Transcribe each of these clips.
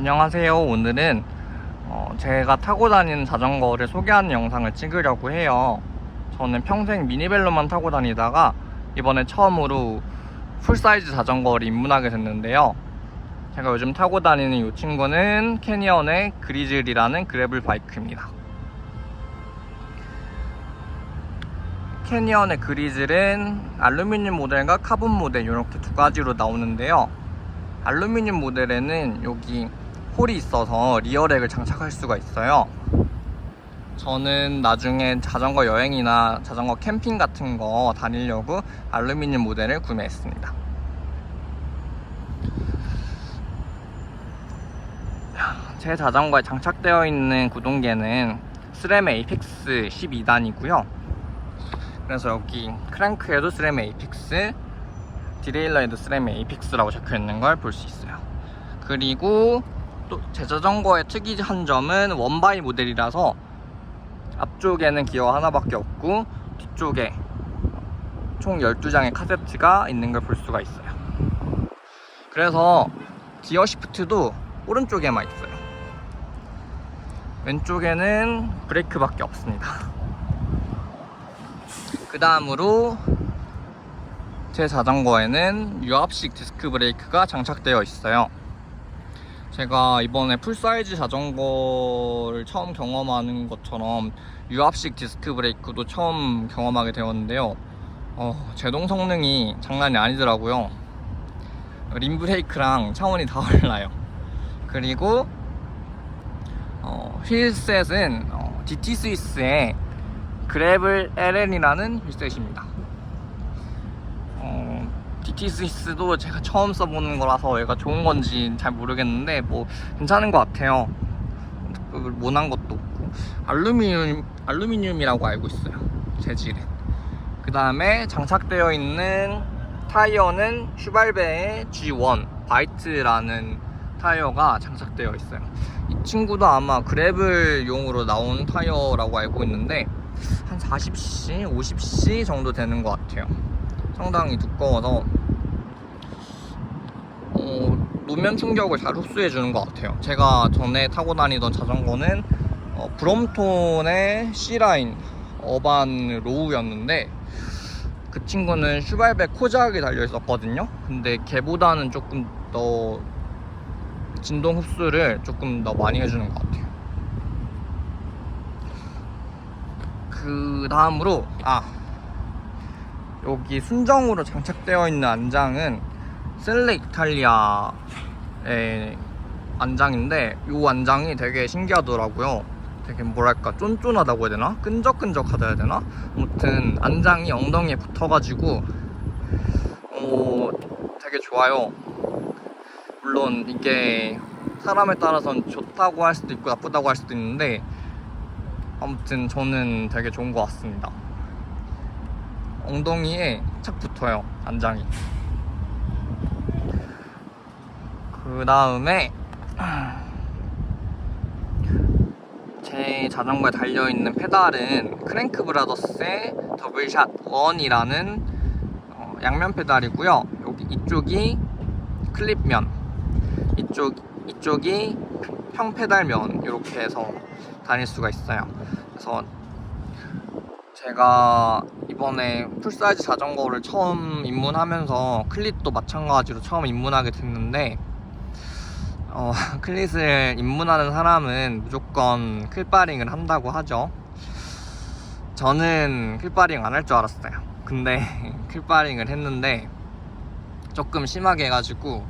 안녕하세요. 오늘은 제가 타고 다니는 자전거를 소개하는 영상을 찍으려고 해요. 저는 평생 미니벨로만 타고 다니다가 이번에 처음으로 풀사이즈 자전거를 입문하게 됐는데요. 제가 요즘 타고 다니는 이 친구는 캐니언의 그리즐이라는 그래블 바이크입니다. 캐니언의 그리즐은 알루미늄 모델과 카본 모델 이렇게 두 가지로 나오는데요. 알루미늄 모델에는 여기 홀이 있어서 리어렉을 장착할 수가 있어요. 저는 나중에 자전거 여행이나 자전거 캠핑 같은 거 다니려고 알루미늄 모델을 구매했습니다. 제 자전거에 장착되어 있는 구동계는 스램의 에이펙스 12단이고요. 그래서 여기 크랭크에도 스램의 에이펙스, 디레일러에도 스램의 에이펙스라고 적혀있는 걸 볼 수 있어요. 그리고 또 제 자전거의 특이한 점은 원바이 모델이라서 앞쪽에는 기어 하나밖에 없고 뒤쪽에 총 12장의 카세트가 있는 걸 볼 수가 있어요. 그래서 기어 시프트도 오른쪽에만 있어요. 왼쪽에는 브레이크밖에 없습니다. 그 다음으로 제 자전거에는 유압식 디스크 브레이크가 장착되어 있어요. 제가 이번에 풀사이즈 자전거를 처음 경험하는 것처럼 유압식 디스크 브레이크도 처음 경험하게 되었는데요. 제동 성능이 장난이 아니더라고요. 림 브레이크랑 차원이 다 달라요. 그리고 휠셋은 DT 스위스의 그래블 LN이라는 휠셋입니다. DT 스위스도 제가 처음 써보는 거라서 얘가 좋은 건지 잘 모르겠는데 뭐 괜찮은 것 같아요. 모난 것도 없고 알루미늄이라고 알고 있어요, 재질은. 그 다음에 장착되어 있는 타이어는 슈발베의 G1 바이트라는 타이어가 장착되어 있어요. 이 친구도 아마 그래블용으로 나온 타이어라고 알고 있는데 한 40cc, 50cc 정도 되는 것 같아요. 상당히 두꺼워서 노면 충격을 잘 흡수해 주는 것 같아요. 제가 전에 타고 다니던 자전거는 브롬톤의 C라인 어반 로우였는데 그 친구는 슈발베 코작이 달려 있었거든요. 근데 걔보다는 조금 더 진동 흡수를 조금 더 많이 해주는 것 같아요. 그 다음으로 여기 순정으로 장착되어 있는 안장은 셀레 이탈리아의 안장인데 이 안장이 되게 신기하더라고요. 되게 뭐랄까 쫀쫀하다고 해야 되나? 끈적끈적하다 해야 되나? 아무튼 안장이 엉덩이에 붙어가지고 되게 좋아요. 물론 이게 사람에 따라서는 좋다고 할 수도 있고 나쁘다고 할 수도 있는데 아무튼 저는 되게 좋은 것 같습니다. 엉덩이에 착 붙어요, 안장이. 그 다음에 제 자전거에 달려있는 페달은 크랭크 브라더스의 더블샷 1이라는 양면 페달이고요. 이쪽이 클립면, 이쪽이 평페달면, 이렇게 해서 다닐 수가 있어요. 그래서 제가 이번에 풀사이즈 자전거를 처음 입문하면서 클릿도 마찬가지로 처음 입문하게 됐는데 클릿을 입문하는 사람은 무조건 클바링을 한다고 하죠. 저는 클바링 안 할 줄 알았어요. 근데 클바링을 했는데 조금 심하게 해가지고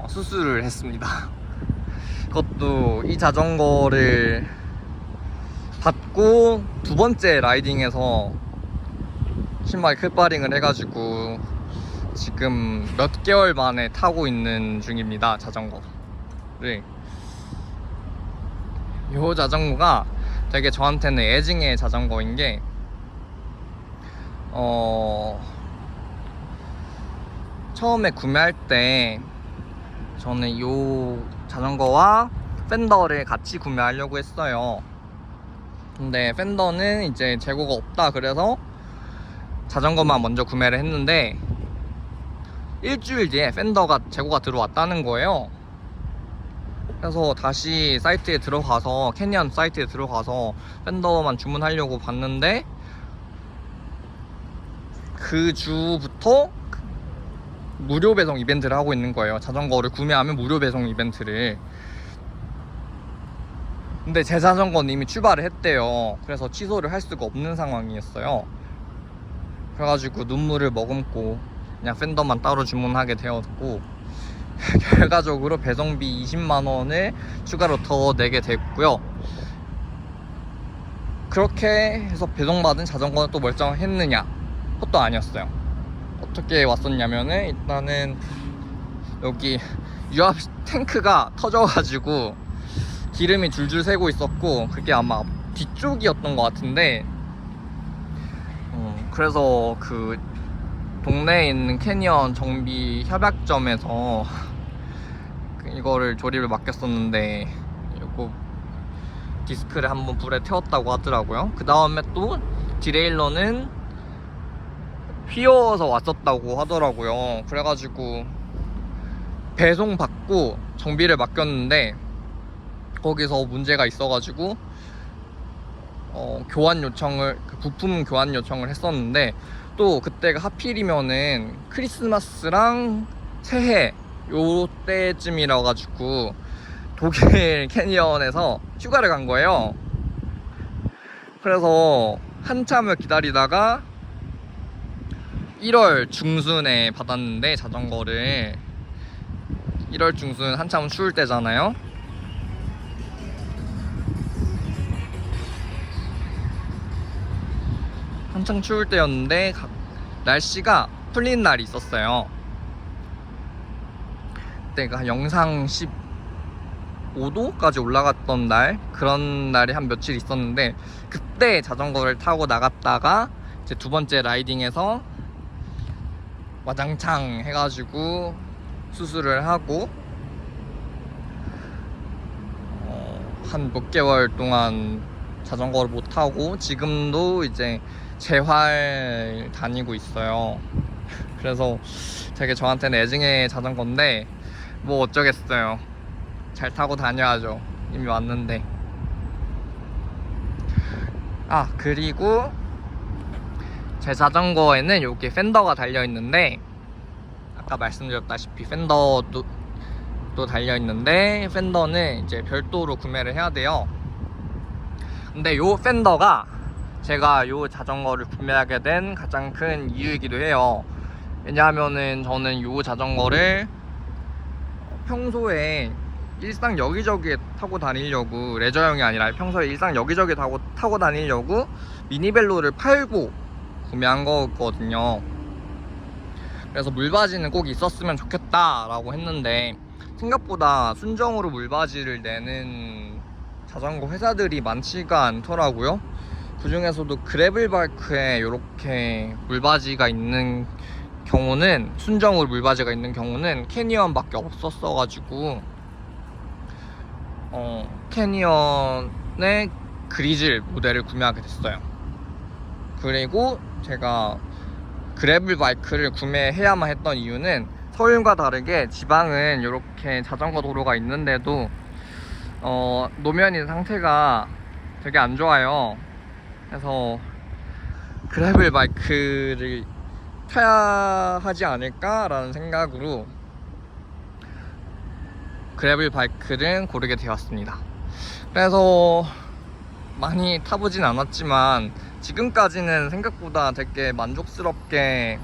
수술을 했습니다. 그것도 이 자전거를 받고 두 번째 라이딩에서 심하게 클바링을 해가지고 지금 몇 개월 만에 타고 있는 중입니다, 자전거를. 이 자전거가 되게 저한테는 애증의 자전거인 게 처음에 구매할 때 저는 이 자전거와 팬더를 같이 구매하려고 했어요. 근데 팬더는 이제 재고가 없다 그래서 자전거만 먼저 구매를 했는데 일주일 뒤에 팬더가 재고가 들어왔다는 거예요. 그래서 다시 사이트에 들어가서 캐니언 사이트에 들어가서 팬더만 주문하려고 봤는데 그 주부터 무료 배송 이벤트를 하고 있는 거예요. 자전거를 구매하면 무료 배송 이벤트를. 근데 제 자전거는 이미 출발을 했대요. 그래서 취소를 할 수가 없는 상황이었어요. 그래가지고 눈물을 머금고 그냥 팬더만 따로 주문하게 되었고, 결과적으로 배송비 20만원을 추가로 더 내게 됐고요. 그렇게 해서 배송받은 자전거는 또 멀쩡했느냐? 그것도 아니었어요. 어떻게 왔었냐면은, 일단은 여기 유압 탱크가 터져가지고 기름이 줄줄 새고 있었고, 그게 아마 뒤쪽이었던 것 같은데, 그래서 그 동네에 있는 캐니언 정비 협약점에서 이거를 조립을 맡겼었는데, 이거 디스크를 한번 불에 태웠다고 하더라고요. 그 다음에 또 디레일러는 휘어서 왔었다고 하더라고요. 그래가지고 배송 받고 정비를 맡겼는데 거기서 문제가 있어가지고 교환 요청을, 부품 교환 요청을 했었는데, 또 그때가 하필이면은 크리스마스랑 새해 요 때쯤이라 가지고 독일 캐니언에서 휴가를 간 거예요. 그래서 한참을 기다리다가 1월 중순에 받았는데, 자전거를 1월 중순 한참 추울 때잖아요. 한창 추울 때였는데 날씨가 풀린 날이 있었어요. 그때가 한 영상 15도까지 올라갔던 날, 그런 날이 한 며칠 있었는데, 그때 자전거를 타고 나갔다가 이제 두 번째 라이딩에서 와장창 해가지고 수술을 하고 한 몇 개월 동안 자전거를 못 타고 지금도 이제 재활 다니고 있어요. 그래서 되게 저한테는 애증의 자전거인데 뭐 어쩌겠어요. 잘 타고 다녀야죠. 이미 왔는데. 그리고 제 자전거에는 여기 팬더가 달려있는데, 아까 말씀드렸다시피 팬더도 또 달려있는데, 팬더는 이제 별도로 구매를 해야 돼요. 근데 요 팬더가 제가 요 자전거를 구매하게 된 가장 큰 이유이기도 해요. 왜냐하면은 저는 요 자전거를 평소에 일상 여기저기 타고 다니려고, 레저용이 아니라 평소에 일상 여기저기 타고 다니려고 미니벨로를 팔고 구매한 거거든요. 그래서 물바지는 꼭 있었으면 좋겠다라고 했는데, 생각보다 순정으로 물바지를 내는 자전거 회사들이 많지가 않더라고요. 그 중에서도 그래블바이크에 이렇게 물바지가 있는 경우는, 순정으로 물바지가 있는 경우는 캐니언밖에 없었어가지고 캐니언의 그리즐 모델을 구매하게 됐어요. 그리고 제가 그래블바이크를 구매해야만 했던 이유는, 서울과 다르게 지방은 이렇게 자전거 도로가 있는데도 노면이 상태가 되게 안 좋아요. 그래서 그래블 바이크를 타야 하지 않을까라는 생각으로 그래블 바이크를 고르게 되었습니다. 그래서 많이 타보진 않았지만 지금까지는 생각보다 되게 만족스럽게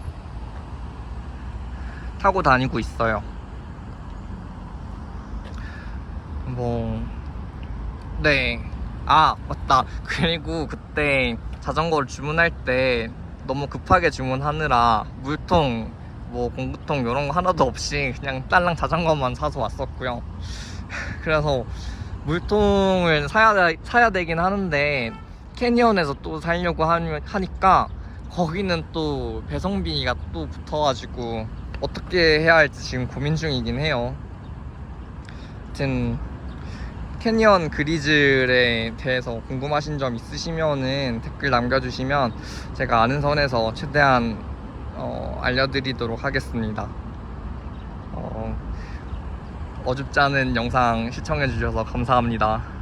타고 다니고 있어요. 네. 맞다. 그리고 그때 자전거를 주문할 때 너무 급하게 주문하느라 물통, 공구통 이런 거 하나도 없이 그냥 딸랑 자전거만 사서 왔었고요. 그래서 물통을 사야 되긴 하는데, 캐니언에서 또 사려고 하니까 거기는 또 배송비가 또 붙어가지고 어떻게 해야 할지 지금 고민 중이긴 해요. 하여튼 캐니언 그리즐에 대해서 궁금하신 점 있으시면은 댓글 남겨주시면 제가 아는 선에서 최대한 알려드리도록 하겠습니다. 어줍지 않은 영상 시청해주셔서 감사합니다.